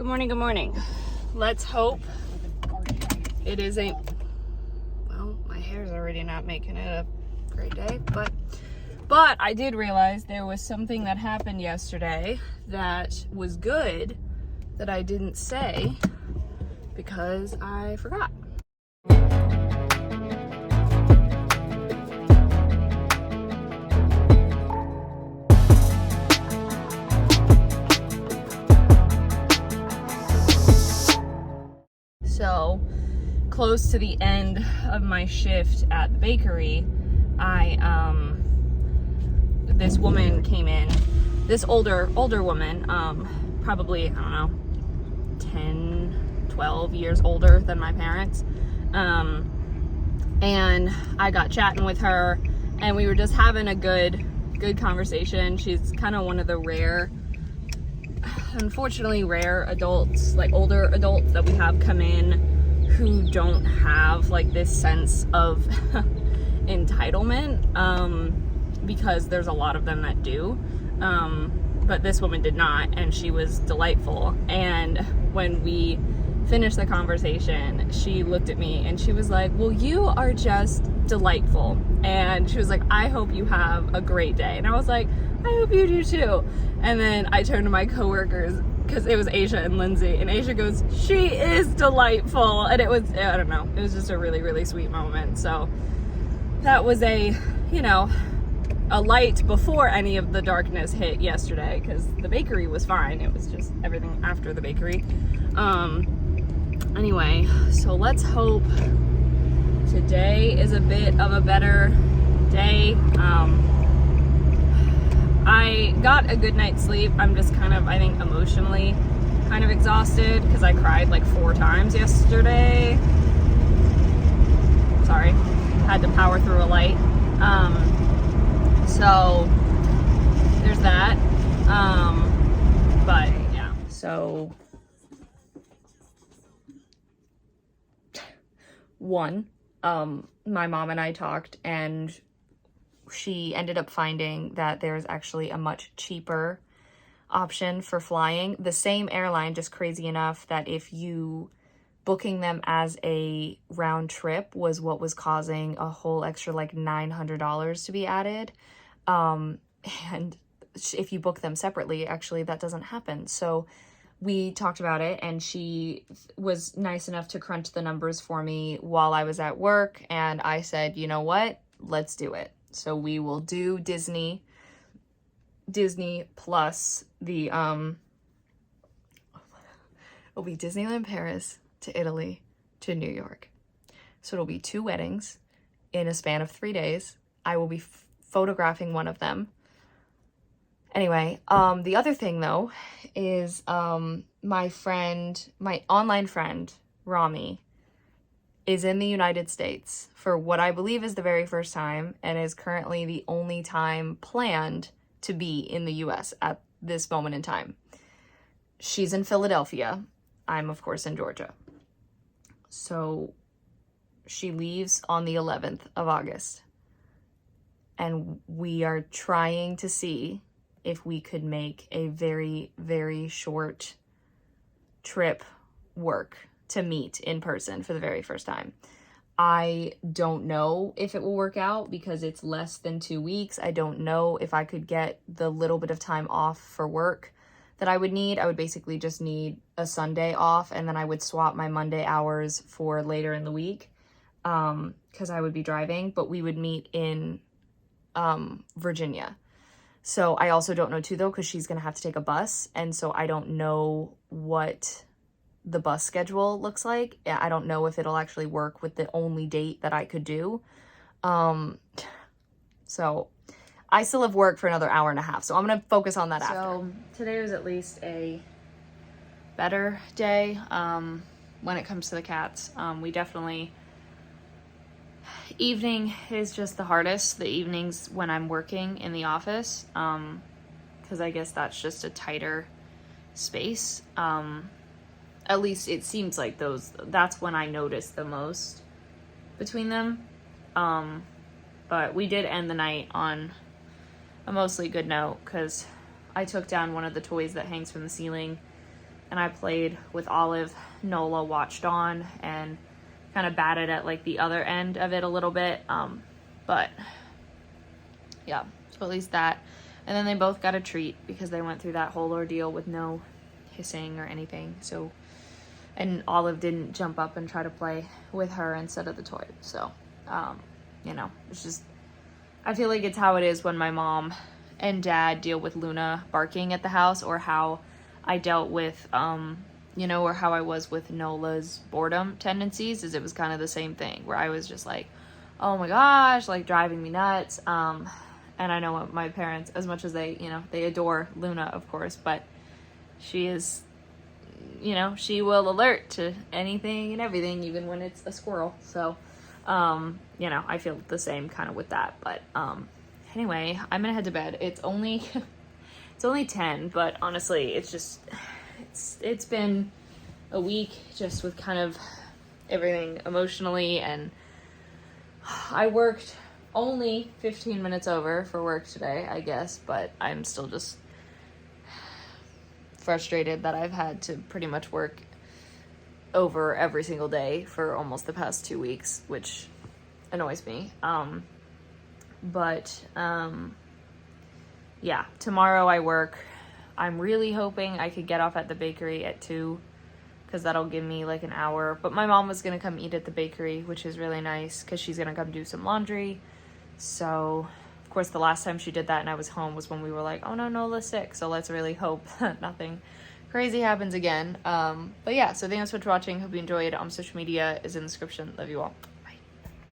Good morning, good morning. Let's hope it isn't, well, my hair's already not making it a great day, but I did realize there was something that happened yesterday that was good that I didn't say because I forgot. So, close to the end of my shift at the bakery, this woman came in, this older woman, probably, I don't know, 10, 12 years older than my parents. And I got chatting with her and we were just having a good conversation. She's kind of one of the unfortunately rare adults, like older adults that we have come in who don't have like this sense of entitlement, because there's a lot of them that do, but this woman did not, and she was delightful. And when we finished the conversation, she looked at me and she was like, well, you are just delightful, and she was like, I hope you have a great day. And I was like, I hope you do too. And then I turned to my coworkers, because it was Asia and Lindsay, and Asia goes, she is delightful. And it was, I don't know, it was just a really, really sweet moment. So that was a light before any of the darkness hit yesterday, because the bakery was fine. It was just everything after the bakery. Anyway, so let's hope today is a bit of a better day. I got a good night's sleep. I'm just kind of, I think, emotionally kind of exhausted because I cried like 4 times yesterday. Sorry, had to power through a light. So there's that. But yeah, so my mom and I talked, and she ended up finding that there's actually a much cheaper option for flying. The same airline, just crazy enough that if you booking them as a round trip was what was causing a whole extra like $900 to be added. And if you book them separately, actually that doesn't happen. So we talked about it, and she was nice enough to crunch the numbers for me while I was at work. And I said, you know what, let's do it. So we will do Disney plus the, it'll be Disneyland Paris to Italy to New York. So it'll be 2 weddings in a span of 3 days. I will be photographing one of them. Anyway, the other thing though is my online friend, Rami, is in the United States for what I believe is the very first time, and is currently the only time planned to be in the US at this moment in time. She's in Philadelphia. I'm, of course, in Georgia. So she leaves on the 11th of August. And we are trying to see if we could make a very, very short trip work to meet in person for the very first time. I don't know if it will work out because it's less than 2 weeks. I don't know if I could get the little bit of time off for work that I would need. I would basically just need a Sunday off, and then I would swap my Monday hours for later in the week, because I would be driving, but we would meet in Virginia. So I also don't know too though, because she's gonna have to take a bus, and so I don't know what the bus schedule looks like. I don't know if it'll actually work with the only date that I could do. So I still have work for another hour and a half, so I'm gonna focus on that after. So today was at least a better day when it comes to the cats. We definitely, evening is just the hardest. The evenings when I'm working in the office, because I guess that's just a tighter space. At least it seems like that's when I notice the most between them. But we did end the night on a mostly good note, because I took down one of the toys that hangs from the ceiling and I played with Olive. Nola watched on and kind of batted at like the other end of it a little bit. But yeah, so at least that. And then they both got a treat because they went through that whole ordeal with no hissing or anything. So, and Olive didn't jump up and try to play with her instead of the toy. So, you know, it's just, I feel like it's how it is when my mom and dad deal with Luna barking at the house, or how I dealt with, you know, or how I was with Nola's boredom tendencies, is it was kind of the same thing where I was just like, oh my gosh, like driving me nuts. And I know what my parents, as much as they, you know, they adore Luna, of course, but she is, you know, she will alert to anything and everything, even when it's a squirrel. So, you know, I feel the same kind of with that. But anyway, I'm gonna head to bed. It's only it's only 10, but honestly, it's just it's been a week just with kind of everything emotionally, and I worked only 15 minutes over for work today, I guess, but I'm still just frustrated that I've had to pretty much work over every single day for almost the past 2 weeks, which annoys me. Yeah, tomorrow I work. I'm really hoping I could get off at the bakery at 2, because that'll give me like an hour. But my mom was gonna come eat at the bakery, which is really nice because she's gonna come do some laundry. So, of course, the last time she did that and I was home was when we were like, oh no, Nola's sick. So let's really hope that nothing crazy happens again. But yeah, so thanks so much for watching. Hope you enjoyed. Social media is in the description. Love you all.